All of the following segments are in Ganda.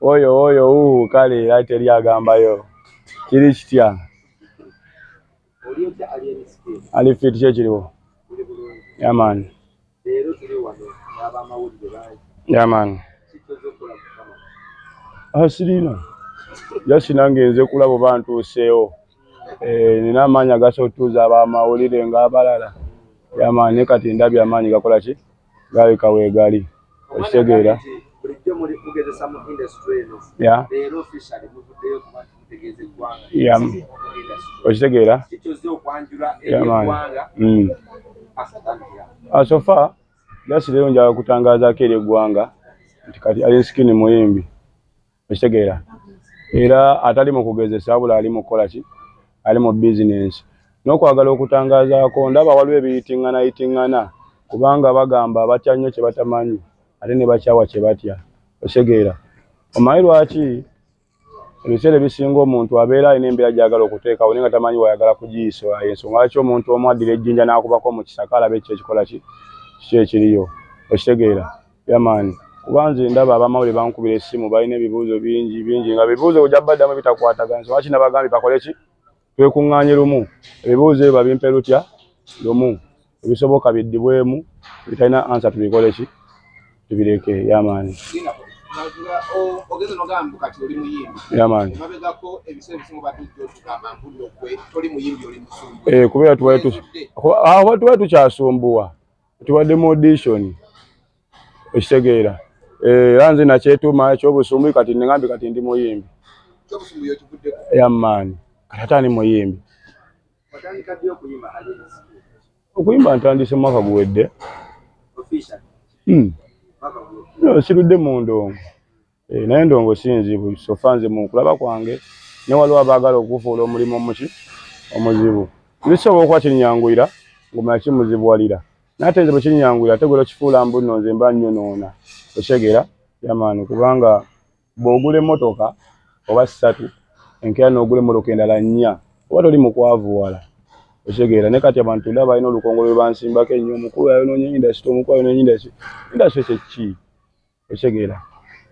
oyo kale ate lyagambayo kiri kitya ali fit kiriwo yaman yaman asirina yasinange nze kulabo bantuseewo nina amaanyi agasotuza abamawulire ng'abalala yaman kati ndabye amaanyi gakola ki galeka weegali okitegeera okitegeera sofa jasirero njala kutangazaako eri eggwanga nti kati Alinskin muyimbi okitegeera era atali mu kugezesa wabula ali mu kukola ki ali mu bizinensi n'okwagala okutangazaako ndaba waliwo ebiyitingana kubanga bagamba batya nnyo kye batamanyi ate ne bakyawa kye batya okitegeera omanyi lwaki ebiseera ebisinga omuntu abeera alina embeera gyagala okuteekawo naye nga tamanyi wayagala kugiyisola ensonga lwaki omuntu omu addira ejjinja n'akubako mu kisaka alabe ki ekikola ki ekiriyo okitegeera yamaani kuba nze ndaba abamawulire bankubira essimu balina ebibuuzo bingi nga bibuuzo ojja baddamu bitakwatagana nsonga ki nabagambye bakole ki twekuŋŋaanye lumu ebibuuzo ebyo babimpe lutya lumu ebisoboka biddibwemu bitalina ansa tubikole ki tubireke yamaani ogeze nogambu kati oli muyimbi yamaani mabegako ebiseera ebisinga batujja otugamba mpulira okwe toli muyimbi oli musumbu kubeera tubaye tukyasumbuwa tubadde mu audition okitegeera era nze nakyetuuma ekyobusumbi kati neŋambye kati ndi muyimbi kyobusumbu yokivuddeko yamaani kati ate ani muyimbi watandika ddi okuyimba okuyimba ntandise mu mwaka guwedde sirudde mu ndongo naye ndongo sinzibu sofa nze mu kulaba kwange ne waliwo abaagala okufuula omulimu omuzibu bisobola okuba kinnyanguyira ng'omanya kimuzibuwalira n'ate nze bwe kinnyanguyira ate gwe kifuula mbu nno nze mba nnyonoona okitegeera yamaani kubanga bw'ogula emmotoka oba 3 enkeera n'ogula emmotoka endala 4 oba toli mukwavuwala okitegeera ne kati abantu ndaba balina olukongolo lwe bansimbako ennyo omukulu yayonoonye indasitule omukulu yayonoonye indasitule kyeki okitegeera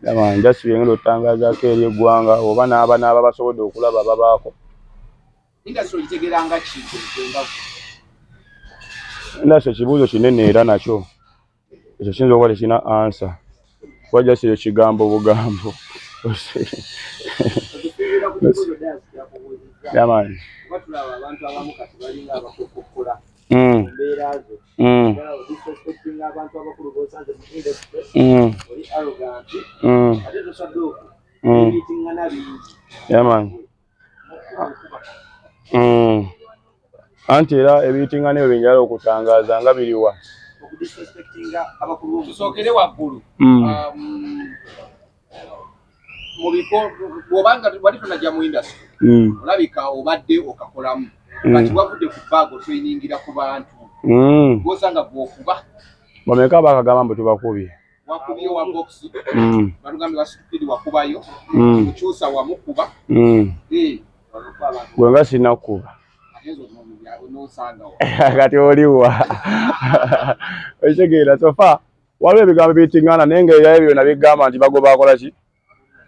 yamaani jasibye ngenda otangazaako eri eggwanga oba n'aba basobodde okulaba babaako indasitule okitegeera nga kintu indasitule kibuuzo kinene era nakyo ekyo kiyinza okuba tekirina ansa kuba jasibye ekigambo bugambo yamaani abantu abamu kati balinga abakokokola mbeerazo abantu abakulu bosanze mu industry oli arrogant ate tosadde ebitingana bingi yamaani anti era ebiyitingana ebyo byenjala okutangaza nga biriwa okudisrespectinga abakulu tusookere waggulu mu biko bw'obanga wali tonajja mu industry olabika obadde okakolamu kati wavudde ku baago tweyiningira ku bantu bw'osanga bw'okuba bameka bakagamba mbu tubakubye wakubye wa box batugambye wasitukiri wakubayo mukyusa wamukuba gwe nga sinnakuba kati oliwa okitegeera sofa waliwo ebigambo biyitingana naye ngaera ebyo nabigamba nti bagoba akola ki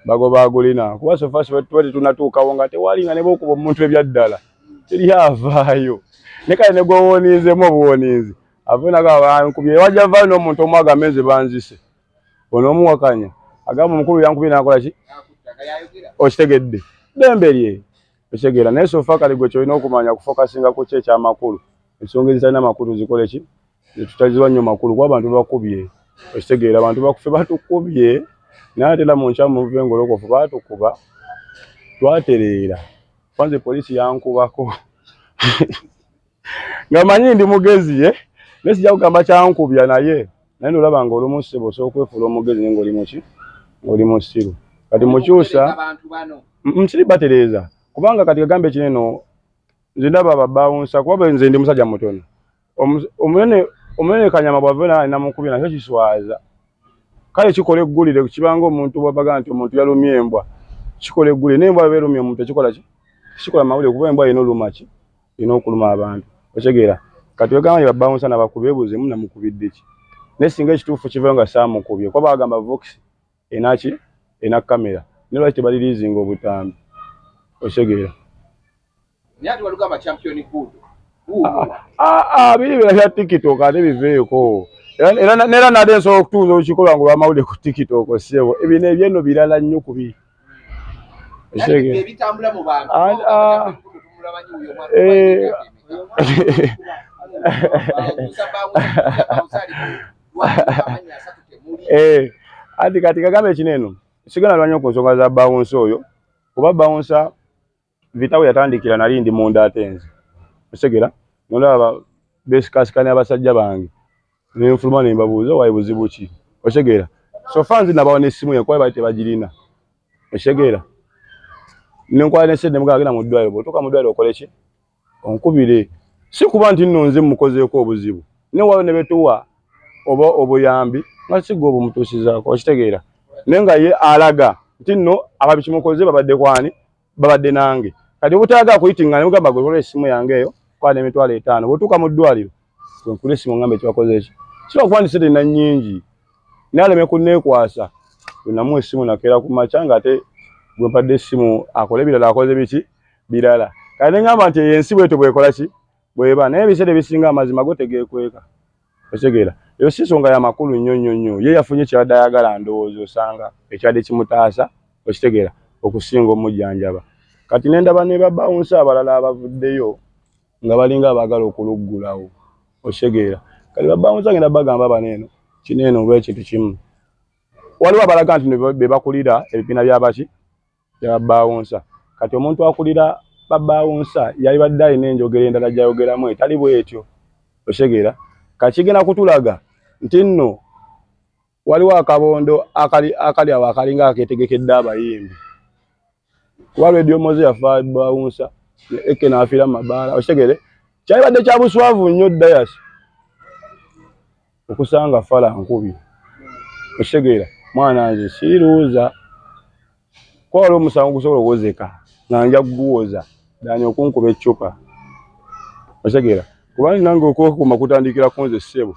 bagoba agulina kuba sofa twali tunatuukawo nga tewali nga ne bwokuba omuntu ebyaddala teri avaayo ne kale ne gwewooniizemu obuwooniizi avenaga bankubye wajja avaayo n'omuntu omu agambe nze banzise onoomuwakanya agamba omukulu yankubye nakola ki okitegedde ddembe lye okitegeera naye sofa kale gwe kyolina okumanya kufokasinga ku ki ekyamakulu ensonga ezitalina makulu zikole ki tutaziwa nnyo makulu kuba abantu bakubye okitegeera abantu bakufe batukubye naye ate era mu nkya muve ngolokofu baatukuba twatereera kwanze poliisi yankubako nga manyi ndi mugezi naye sijja kugamba kyankubya naye nolaba nga oli musibo osobola okwefuula omugezi naye ng'oli muki ng'oli musiru kati mukyusa nsiri batereeza kubanga kati kagambe kineno nze ndaba babawunsa kuba nze ndi musajja mutono omunene Kanyama bw'ava alina mukubye nakyo kiswaza kale kikola eggulire kibanga omuntu bw'abaga nti omuntu yalumye embwa kikola eggulire n'embwa bwe erumye omuntu ekikola ki kikola mawulire kuba embwa erina oluma ki erina okuluma abantu okitegeera kati wegamba nti babawunsa nabakubye ebuuze munamukubidde ki naye singa ekituufu kivayo nga saamukubye kuba bagamba vox enaki ena kamera ne lwaki tebaliriizinga obutambi osegeera nyati walugamba champion food biri bya TikTok ate biveeko era nade nsobola okutuuza olukiiko lwange olw'amawulire ku TikTok ssebo ebino ebyeno birala nnyo kubi ebitambula mu bantu ati kati kagambe kineno sigana lwanyo ku nsonga za bawunsi oyo kuba bawunsa vitawe yatandikira nali ndi munda atenze osegera nolaba besikasikane abasajja bange nenfuluma nembabuuza wayi buzibu ki osegera so fanzi nabawo n'essimu yakwali bali tebagirina osegera nenkwala n'essedde mugagenda mu ddwaliro bw'otuuka mu ddwaliro okole ki onkubire si kuba nti nno nze mukozeeko obuzibu newaliwo ne betuwa oba obuyambi nga si gwe obumutuusizaako okitegeera naye nga ye alaga nti nno ababikimukoze babadde kwani babadde nange kati obutaaga kuyitingana mugamba gwe kola essimu yange eyo kwala emitwalo 5 bw'otuuka mu ddwaliro kwenkula essimu ngambe ekibakoze eki kibakuba ndi sente na nnyingi naleme kunneekwasa wenamu essimu nakeera ku makya nga ate gwe mpadde essimu akole ebirala akoze biki birala kati ne ngamba nti ensi bwetyo bwekola ki bweba naye ebiseera ebisinga amazima go tegeekweka otegeera eyo si nsonga ya makulu nnyo nnyo nnyo ye yafunye kyabadde ayagala ndowooza osanga ekyadde kimutaasa okitegeera okusinga omujjanjaba kati nendaba ne babawunsi abalala abavuddeyo nga balinga abaagala okuluggulawo otegeera kati babawunsi agenda bagamba baneeno kineeno oba ekintu kimu waliwo abalaga nti be bakulira ebipiina byabaki byabawunsa kati omuntu akulira babawunsa yali badde alina enjogera endala gyayogeramu etali bwetyo otegeera kakigenda kutulaga nti nno waliwo akabondo akali awo akalinga aketegekedde abayimbi kuba lwedio moze yafa bawunsa eke n'afiira mu mabaala otegere kyali badde kya buswavu nnyo dayas okusanga fala nkubi otegeera mwana nze siiruuza kwa waliwo omusango gusobola owozeka nga nja kuguwoza dani okunkuba eccupa otegeera kubanga nange okukuma kutandikira ku nze ssebo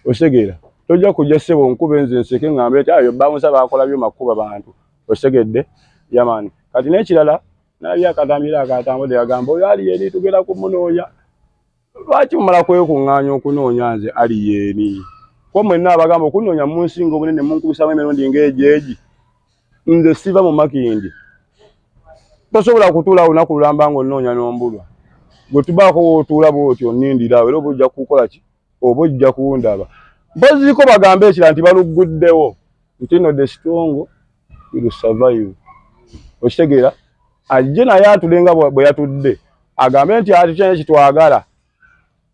otegeera tojja kujja ssebo nkuba enze nseke ngambe ati ayo bawunsa bakola byo makuba bantu otegedde yamani kati n'ekirala nalabye akatambira akatambudde yagamba oyo ali yeni tugenda kumunoonya lwaki mumala kwekuŋŋaanya okunoonya nze ali yeni kuba mwenna abagamba okunoonya mu nsinga obunene munkubisamu emirundi ng'egyegi nze siva mu makindi tosobola kutuula olunaku lulamba ng'onnoonya n'ombulwa gwe tubaako wootuula bw'otyo nnindirawo era oba ojja kukola ki oba ojja kundaba mpoziko bagambe ekira nti balugguddewo nti no the strong will survive okitegeera ajje naye atulenga bwe yatudde agambe nti ati kyene kitwagala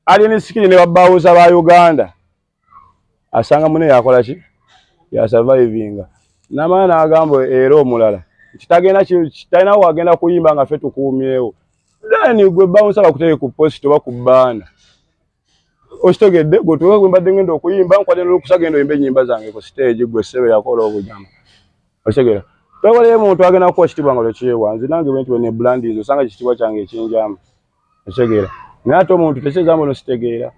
ali ne sikiri ne babawuza ba Uganda asanga mune yakola ki ya survivinga namana agamba era omulala kitagenda kitalina wagenda kuyimba nga ffe tukuumyewo then gwe bawuza bakuteke ku post oba ku bbaana okitegedde gwe tuwe gwe mbadde ngenda okuyimba nkwate n'okusagenda oyimba ennyimba zange ku stage gwe ssebe yakola obujama okitegeera twewaleyo muntu agenda kukuwa ekitiibwa nga tokyewa nze nange bwe nti ne blandis osanga ekitiibwa kyange ekinjamu okitegeera naye ate omuntu tekyezambo nositegeera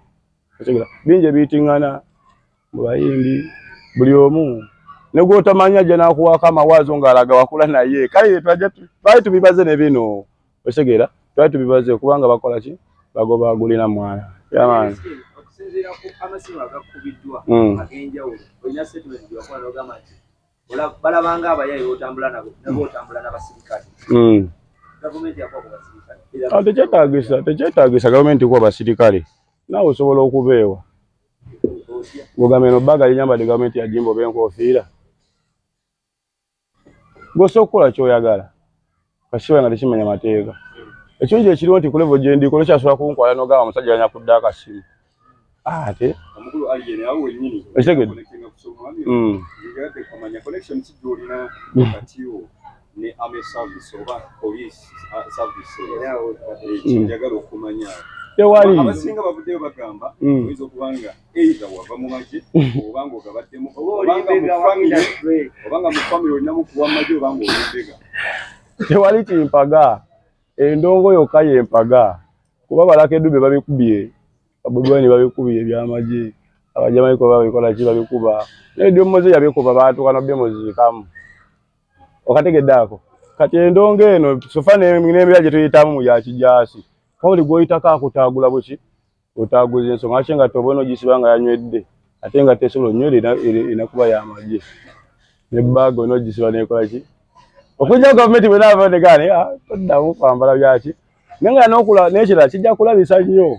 okitegeera bingi ebiyitiŋŋana mu bayimbi buli omu ne gw'otamanya ajja n'akuwaako amawaazo ng'alaga wakula naye kale twali tubibaze ne bino okitegeera twali tubibaze kubanga bakola ki bagoba agulina mwana yamaani okusinziira ku amasimu agakubiddwa ag'enjawulo olina statement gyewakola n'ogamba nti balabanga abayayi otambula nabo otambula n'abasirikale gavumenti yakuwa ku basirikale tekyetaagisa gavumenti kuwa basirikale naawe osobola okubeewa bwogamba eno bbaga linyambadde gavumenti yajimba oba enkofiira gwosobola okukola kyoyagala kasiba nga tekimanya mateeka ekirungi ekiriwo nti kulevo gyendiko lokyasobola kunkwala n'ogamba omusajja yanya kudde akasimu ate omukulu aliyene awo wennyini ekitegedde kamanya connection kijolina katiyo ne army service oba police service njagala okumanya tewali abasinga bavuddeyo bagamba oyinza okubanga either wava mu magye obanga ogabaddemu obanga mu family olinamu kuwa magye obanga olimbega tewali kimpaga endongo yokka yempaga kuba balaka eddube babikubye abudwani babikubye ebyamagye abajamaiko babikola ki babikuba naye dio moze yabikuba baatuka nobye muziikamu Okategeddaako. Kati endongo eno sofa n'emibira gye tuyitamu ya kijaasi. Wabuli gw'oyitako akutaagula buki? Otaaguza ensonga ate nga tobona ogisiba nga yanywedde. Ate nga tesobola onywera inakuba y'amagye. Ne bbaaga onogisiba n'ekola ki? Okujja gavumenti bwe naabonekaane toddamu kwambala byaki. Naye nga n'okula n'ekirala kijja kulabisa nnyo.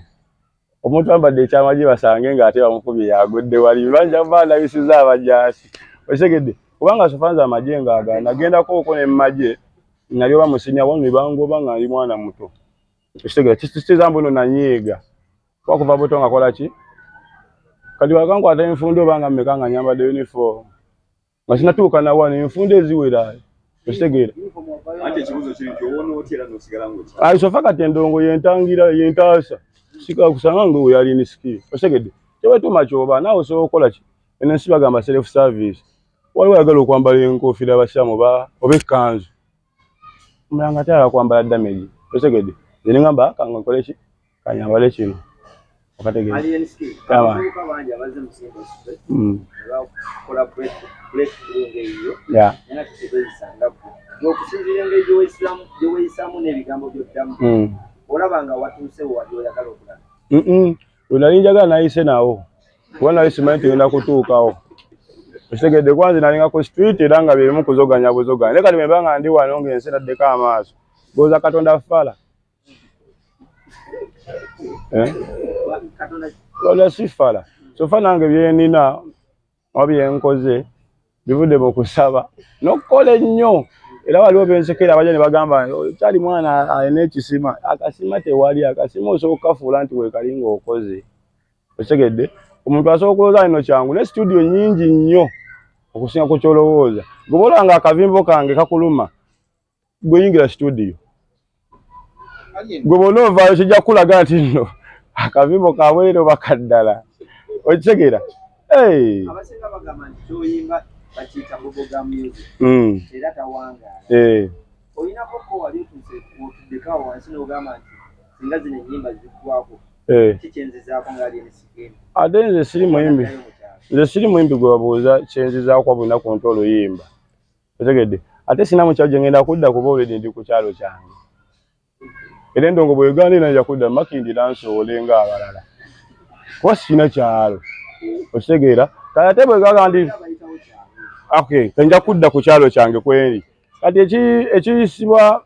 Omuntu ambadde ekyamagye basange ng'ate bamukubye yagudde wali. Banja bandabisiza abajaasi. Okitegedde? Kubanga sofanza amagye ng'agaana nagendako okwo ne mu magye nali oba musinya wano ne bangoba nga ndi mwana muto. Okitegedde? Kisizambu no nanyiiga. Wakuva buto nga kola ki? Kati wakankwata enfundo obanga mmeka nga nyambadde uniform. Nga sinatuuka na wano enfundo eziwera. Okitegedde? Ate ekibuzo kiri nti owona otya era n'osigala ng'otya. Ayi sofa kati endongo yentangira yentaasa. Sika kusanga ngo yali ni skill. Okitegedde? Tewe tuma kyoba naawe osobola okukola ki? Eno nsi bagamba self service. Waliwo ayagala okwambala enkofiira abasiramu oba ekkanzu. Omulanga tayagala kwambala damage. Okitegedde? Nze ngamba kanga nkole ki? Kanyambale kino. Okategedde? Alien skill. Abavubuka bangi abazze mu Simba Street. Bakola break ng'eyo. Yeah. Naye ate tebeeyisanga bbo. N'okusinziira engeri gye weeyisaamu n'ebigambo by'oddamu. Olaba nga watuuse wali oyagala okulaba. We nali njagala nayise nawo. Kuba nali simanyi tugenda kutuukawo. Okitegedde kwanze nalinga ku street era nga birimu kuzoganya buzoganya. Naye kati bwe mba nga ndi wano ng'ensi naddeko amaaso. Goza Katonda fala. Katonda si fala. Sofa nange bye nina oba bye nkoze bivudde mu kusaba. N'okukola ennyo. Era waliwo bensekera abajja ne bagamba kyali mwana alina ekisima. Akasima tewali, akasima osobola okukafuula nti weekalinga okoze. Okitegedde? Omuntu asobola okulowooza ino kyangu ne studio nnyingi nnyo okusinga ku kyolowooza. Gwe nga akavimbo kange kakuluma gwe yingira studio. Gwe bonna ovaayo kijja kulaga nti nno akavimbo kabwero bakaddala. Okitegeera? Abasinga bagamba nti kyoyimba bakiyita bubblegum music. Era tawangaala. Olinako ko wali otuddekawo wansi n'ogamba nti singa zino ennyimba ziggwako. Kikyenzizaako ng'ali emisigeni. Ate nze siri muyimbi. Nze siri muyimbi gwe babuuza kyenzizaako bwina ku ntoolo yimba. Otegedde? Ate sina mukyalo gye ngenda kudda kuba oledi ndi ku kyalo kyange. Era endongo bwe Uganda eno nja kudda makindira nsoole ng'abalala. Kuba sina kyalo. Okitegeera? Kale ate bwe gaga ndi okay, nja kudda ku kyalo kyange kweri. Kati ekiyisibwa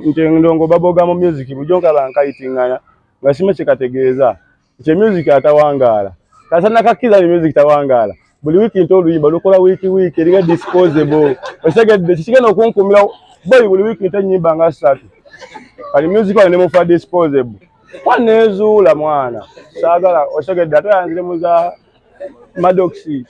nti endongo bubblegum music bujo nkaba nkayitingana. Nga sima kikategeeza nti music atawangaala. Kasana kakkiza ni music tawangaala. Buli wiki nto oluyimba lukola wiki eringa disposable. Okitegedde kikigenda okunkumira boy buli wiki nto ennyimba nga 3. Kali music wali ne mufa disposable. Wanezuula mwana. Saagala okitegedde ate yanzire muza Madoxi.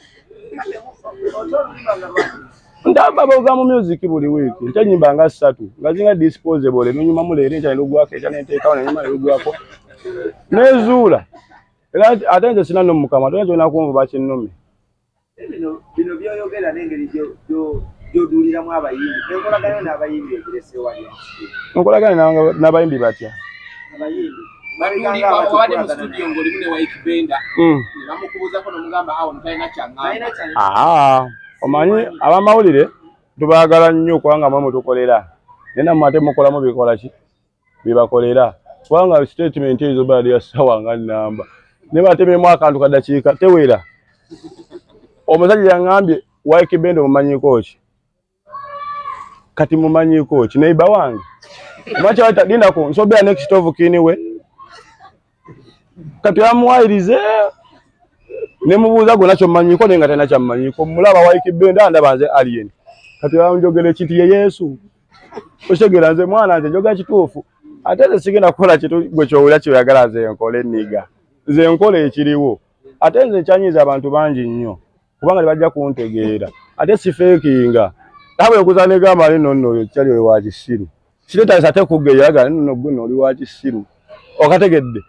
Ndaba bubblegum music buli wiki nto ennyimba nga 3 nga zinga disposable n'onyuma muleere nkyali lugwako ekya n'enteekawo n'enyuma lugwako. Nezuula. Era ate nze sina nno mukama ate kyona kunvuba kinnumi. Bino byoyogera n'engeri gy'oduuliramu abayimbi. Enkolagana n'abayimbi egirese wali. Enkolagana n'abayimbi batya? Abayimbi. Wabadde mu studio ng'olimu ne Waikibenda. Ne bamukubuuzako n'omugamba awo talina kyangamba. Omanyi abamawulire tubaagala nnyo kubanga mwe mutukolera. Naye nammwe ate mukolamu bikola ki? Bibakolera. Kubanga statement ezo bali ya sawa nga namba. Ne batememu akantu kadakiika tewera. Omusajja yangambye Waikibenda omumanyiko ki? Kati mumanyiko ki? Neighbor wange. Machi wata dinako nsobera next of kiniwe. Kati yamuwayirize ne mubuuza gonna kyomanyiko nenga tena kyamanyiko. Mulaba Waikibenda ndaba nze alien. Kati yanjogera kiti ye Yesu. Oshegera nze mwana nze njoga kituufu. Ate nze sigenda kukola kitu gwe kyowulira kyoyagala nze nkole nniga. Nze nkole ekiriwo. Ate nze kyanyiza abantu bangi nnyo. Kubanga bajja kuntegeera. Ate sifeekinga. Tawe okuza ne gamba nno kyali we wa kisiru. Sireta ate kugeyaga nno gwe oli wa kisiru. Okategedde.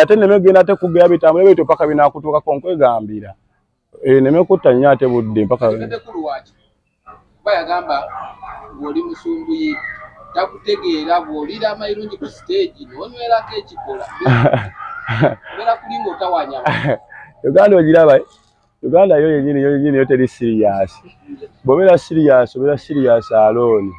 Ate neme genda ate kugeya bitambule bito paka binakutuuka konkwegambira. Neme kutta nnyo ate budde mpaka. Bayagamba ng'oli musumbuyi takutegeera bw'olira amayirungi ku stage n'onywerako ekikola. Era kulinga otawanya. Uganda ogiraba Uganda yo yenyini yote li serious. Bobera serious alone.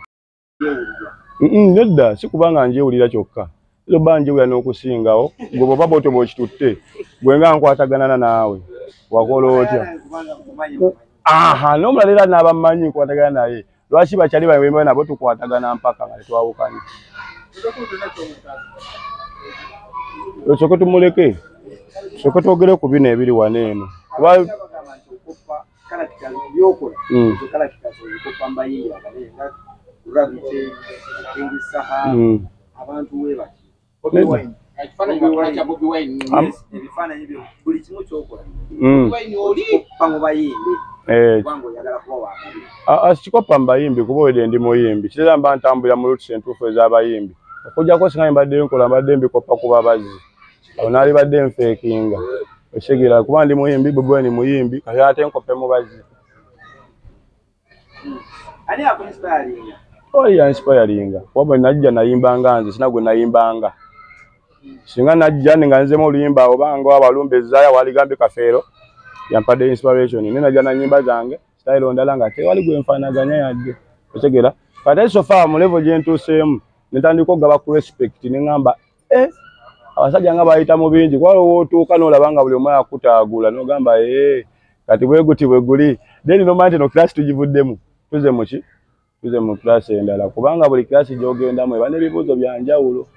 Nedda sikubanga njewulira kyokka. Zo banje uya n'okusingawo gobo baboto bo kitutte. Gwenga nkwatagana naawe. Wakola otya? Aha, n'omulalira n'abamanyi nkwatagana naye. Lwaki bakyali bawemba nabo tukwatagana mpaka nga twawukanye. Soko tumuleke. Soko twogere ku bino ebiri wano eno. Abantu we bati Chikopa mbayimbi kuba wede ndi muyimbi kiramba ntambula mu route sentufu ez'abayimbi okujja ko singa mbadde nkola mbadde mbikopa kuba bazi awo nali badde nfekinga oshegera kuba ndi muyimbi bwe ni muyimbi kati ate nkope mu bazi ani akunspiringa ya inspiringa kuba najja nayimbanga nze sinagwe nayimbanga singa najja nga nzemo oluyimba obanga abalumbe zaya waligambe kafeero yampadde inspiration nina jana nyimba zange style ndala nga te wali gwenfanaganya yadde otegera kati so far mu level je ntusemu nitandiko gaba ku respect ningamba abasajja nga bayita mu bingi kwalo wotuuka n'olabanga buli omu akutaagula n'ogamba kati bwe guli then no mante no class tugivuddemu tuze mu class endala kubanga buli class gy'ogendamu eba n'ebibuuzo bya njawulo.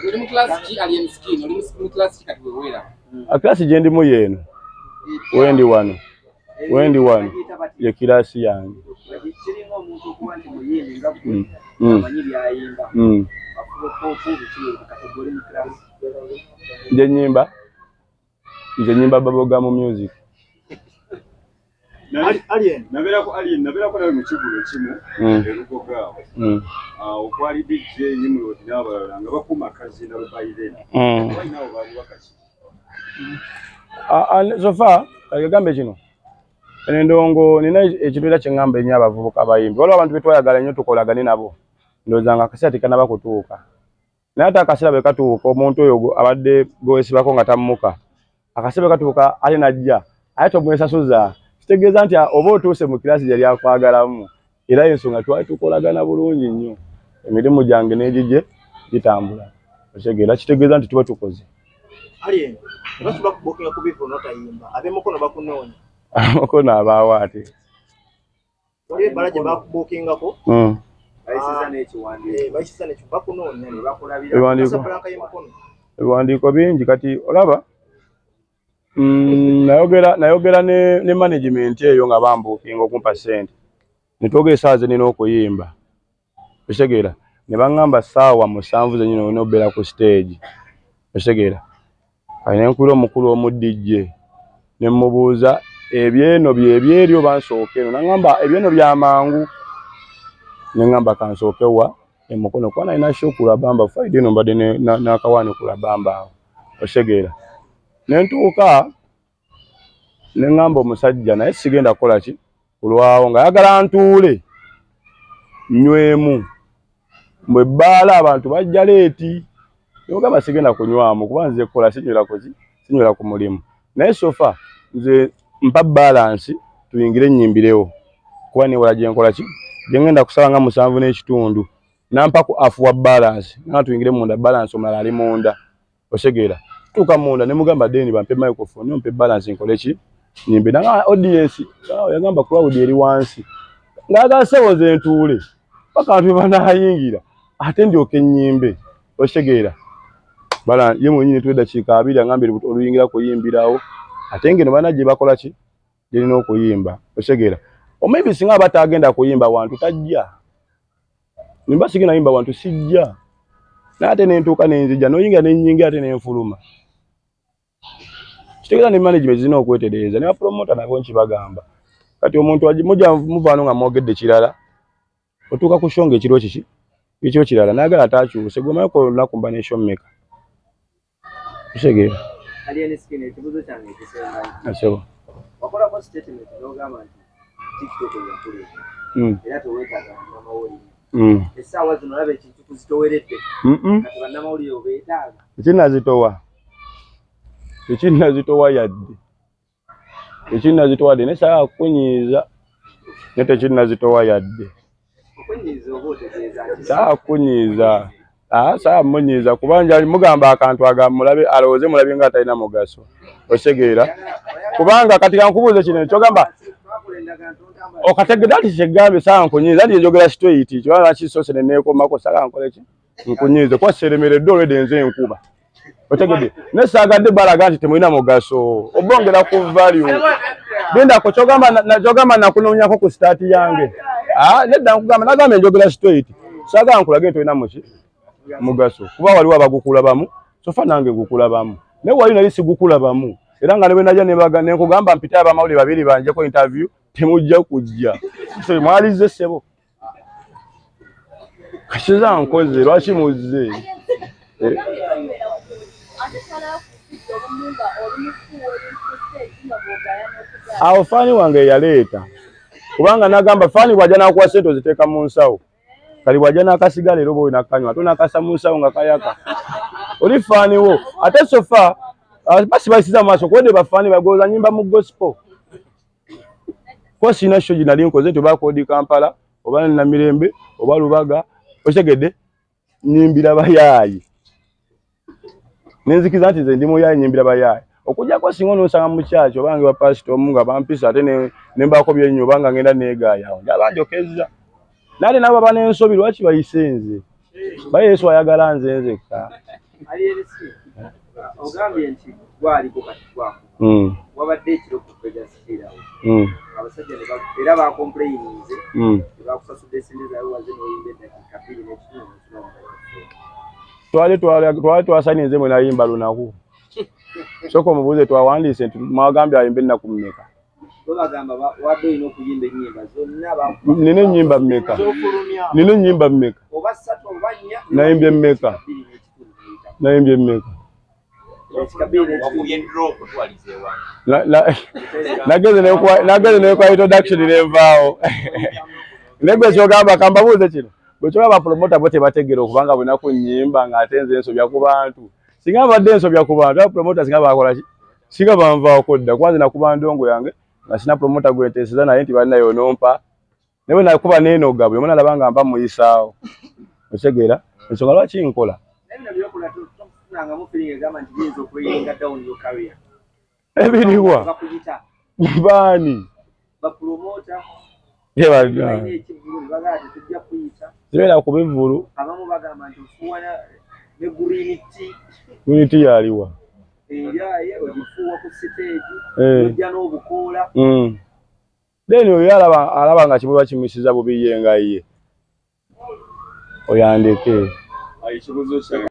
Oli mu class ki alien skin oli mu class ki kati wewera class gye ndimu yeeno wendi wano ye kirasi yange kirimo omuntu okuba nti muyimbi nga amanyi byayimba nze nyimba bubblegum music. Alien nawe mu kigulo kimu erugo gaabo okwali DJ Nimrod n'abalala nga bakuma kazi na bayirena nabo bali wakati sofa kagambe kino endongo nina ekitwera kyengamba ennyo abavubuka abayimbi waliwo abantu betwayagala nnyo tukolagane nabo ndowooza nga akaseera tekanaba kutuuka naye ate akaseera bwe katuuka omuntu oyo abadde gwesibako nga tammuka akaseera bwe katuuka ate najja ate tomwesasuza kitegeeza nti oba otuuse mu kirasi gyali akwagalamu era ensonga twali tukolagana bulungi nnyo emirimu gyange n'egijje gitambula otegeera kitegeeza nti tuba tukoze. Alien basuba kubokinga kubifu notayimba abemukono bakunoonya amukono abaawo ate oli balaje bakubokingako bayisiza n'ekiwandiiko bakunoonya ne bakulabira ebiwandiiko bingi kati olaba nayogera ne management eyo nga bambukinga okumpa ssente netwogera essaawa zenina okuyimba otegeera ne baŋŋamba ssaawa 7 zenyini olina obeera ku stage otegeera kati nenkwira omukulu omudijje ne mmubuuza ebyeno byeri oba nsooke eno naŋŋamba ebyeno byamangu neŋŋamba kansookewa emukono kuba nalina show ku Labamba Friday eno mbadde n'akawaani ku Labamba awo otegeera nentuuka neŋŋamba omusajja naye sigenda kukola ki kulwawo nga yagala ntuule nywemu mbwe bbaala abantu bajja leeti yogamba sigenda kunywamu kuba nze kukola sinywera ku mulimu naye sofa nze mpa balance tuyingire nyimbirewo kuba niwala gye nkola ki gye ngenda kusaba nga 7 n'ekitundu nampa ku afuwa balance nga tuyingire munda balance omulala ali munda otegeera tuuka munda ne mugamba deni bampe microphone mpe balance nkole ki nyimbe nanga audience yagamba crowd eri wansi ngaga sewoze ntuule paka abantu banayingira ate ndyoke nyimbe otegeera bala ye mwenyine tweda kika abiri ngambire oluyingira kuyimbirawo ate ngeno bana gye bakola ki gelina okuyimba otegeera omaybe singa batagenda kuyimba wantu tajja nimba sigina yimba wantu sijja nate nentuuka nenzija noyingira nenyingira ate nenfuluma kitegeeza ne management zina okwetereeza ne promoter nabo nkibagamba kati omuntu mujja muvaano nga mwogedde kirala otuuka ku shonga ekiro ekyo kirala nayagala atakyuse gwemanyeko olunaku mba nation maker kitegeera Alien skin ekibuzo kyange ekisembayo asobo wakolako statement n'ogamba nti TikTok yakuleeta era teweetaaga bannamawulire essaawa zino olaba ekintu kuzitoweredde kati bannamawulire obeetaaga ekinazitowa yadde Tekina zitowadde ne saa kunyiza ne tekina zitowa yadde. Saa kunyiza. Saa munyiza kubanja mugamba akantu agamulabe alowooze mulabe nga talina mugaso. Osegeera. Kubanga kati kankubuuze kino kyogamba okategedde ati kyegambe saa nkunyiza ati njogera straight kyobanga kisose ne neekomako saa nkole ki nkunyize kwa seremeredde olwedde nze enkuba. Otegedde ne saagadde balaga nti temulina mugaso obongera ku value genda ko kyogamba nakunoonyako ku start yange nedda nkugamba nagambe njogera straight saaga nkulage tolina muki mugaso kuba waliwo abagukulabamu sofa nange gukulabamu ne wali nali sigukulabamu era nga ne bwe najja ne nkugamba mpita abamawulire babiri banjeko interview temujja kujja so mwalize sebo kashiza nkoze lwaki muzze awo fani wange yaleeta kubanga nagamba fani bwajja nakuwa sente oziteeka mu nsawo kali bwajja n'akasigala era oba olina kanywa ate n'akasa mu nsawo nga kayaka oli fani wo ate sofa basi bayisiza mu maaso kuwedde bafani bagooza nyimba mu gospel kwa sina shoji nali nkoze nti oba kodi Kampala oba na Mirembe oba Lubaga otegedde nyimbira bayaayi nenzikiza nti nze ndi muyaayi nyimbira bayaayi okujjako singa n'osanga mu kyaki obange ba pastor omu nga bampisa ate ne mbaako byenyo obanga ngenda neegaayawo njabanjokeza nale nabo baba n'ensobi lwaki bayise nze baye Yesu ayagala nze nzekka ogambye nti gwaliko kati gwako wabadde ekiro ku kwegasira abasajja era bakomplayininze bakusasudde esente zaabwe waze n'oyimba eddakiika 2 n'ekitundu twali twasaninze mwe nayimba lunaku soko mubuuze twawandiise nti mwagambye ayimba ennaku mmeka bagamba wadde olina okuyimba ennyimba zonna nina ennyimba mmeka nina ennyimba mmeka oba 3 oba 4 nayimbye mmeka nayimbye mmeka nageze nekwa introduction nenvaawo negwe kyogamba kambabuuze kino bwe kyogamba promota bo tebategera okubanga bunaku nnyimba ng'ate nze ensobya ku bantu singa badde ensobya ku bantu aba promota singa bakola ki singa banvaako dda kuba nze nakuba ndongo yange nga sina promota gwenteeseza naye nti balinayo nompa naye nakuba neenoga buli omu nalaba nga mba muyisaawo otegeera ensonga lwaki nkola ebiriwa baani zibeera ku bivulu uniti yaliwa then oyo alaba nga kimwe bakimisiza bubi ye nga ye oyandeke